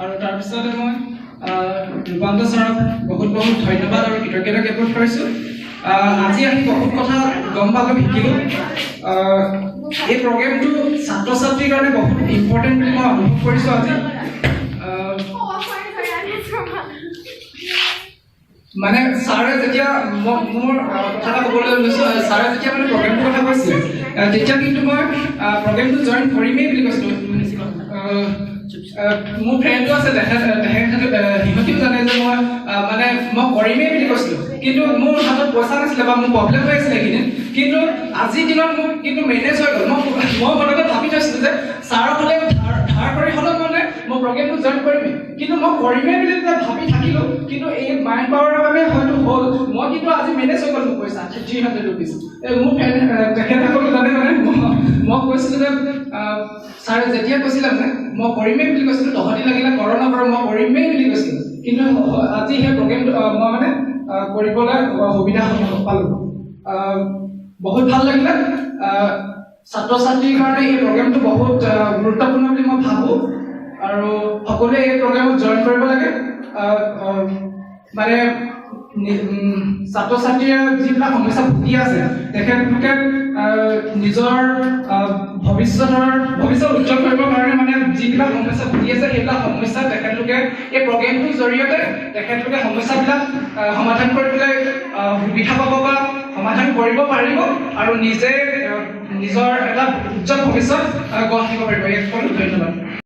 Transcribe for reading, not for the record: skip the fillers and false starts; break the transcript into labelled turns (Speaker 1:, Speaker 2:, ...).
Speaker 1: আৰু তাৰপিছতে মই ৰূপান্তৰ ছাৰক বহুত বহুত ধন্যবাদ আৰু কৃতজ্ঞতা জ্ঞাপন কৰিছোঁ। আজি আমি বহুত কথা গম পালোঁ, শিকিলোঁ। এই প্ৰগ্ৰেমটো ছাত্ৰ ছাত্ৰীৰ কাৰণে বহুত ইম্পৰ্টেণ্ট বুলি মই অনুভৱ কৰিছোঁ আজি। মানে ছাৰে যেতিয়া মোৰ কথা এটা ক'বলৈ লৈছোঁ, ছাৰে যেতিয়া মানে প্ৰগ্ৰেমটোৰ কথা কৈছিলে তেতিয়া কিন্তু মই প্ৰগ্ৰেমটো জইন কৰিমেই বুলি কৈছিলোঁ। মোৰ ফ্ৰেণ্ডো আছে, সিহঁতিও জানে যে মই কৰিমেই বুলি কৈছিলোঁ, কিন্তু মোৰ হাতত পইচা নাছিলে বা মোৰ প্ৰব্লেম হৈ আছিলে এইকেইদিন। কিন্তু আজিৰ দিনত মোৰ কিন্তু মেনেজ হৈ গ'ল। মই মনতে ভাবি থৈছিলোঁ যে ছাৰক হ'লে ধাৰ কৰি হ'লেও মই প্ৰগ্ৰেমটো জইন কৰিমেই, কিন্তু মই কৰিমেই বুলি যেতিয়া ভাবি থাকিলোঁ, কিন্তু এই মাইণ্ড পাৱাৰৰ বাবে হয়তো হ'ল। মই কিন্তু আজি মেনেজ হৈ গ'ল মোৰ পইচা 300 rupees। মোৰ তেখেতসকলে জানে মই কৈছিলোঁ যে ছাৰে যেতিয়া কৈছিলে মই কৰিমেই বুলি কৈছিলোঁ, তহঁতি লাগিলে কৰ নকৰ, মই কৰিমেই বুলি কৈছিলোঁ। কিন্তু আজি সেই প্ৰগ্ৰেমটো মই কৰিবলৈ সুবিধা পালোঁ। বহুত ভাল লাগিলে। ছাত্ৰ ছাত্ৰীৰ কাৰণে এই প্ৰগ্ৰেমটো বহুত গুৰুত্বপূৰ্ণ বুলি মই ভাবোঁ আৰু সকলোৱে এই প্ৰগ্ৰেমত জইন কৰিব লাগে। মানে ছাত্ৰ ছাত্ৰীয়ে যিবিলাক সমস্যা ভুগি আছে, তেখেতলোকে নিজৰ ভৱিষ্যত উজ্জ্বল কৰিবৰ কাৰণে যিবিলাক সমস্যা ভুগি আছে, সেইবিলাক সমস্যা তেখেতলোকে এই প্ৰগ্ৰেমটোৰ জৰিয়তে তেখেতলোকে সমস্যাবিলাক সমাধান কৰিবলৈ সুবিধা পাব বা সমাধান কৰিব পাৰিব আৰু নিজে নিজৰ এটা উজ্জ্বল ভৱিষ্যত গঢ় দিব পাৰিব। এই সকলো ধন্যবাদ।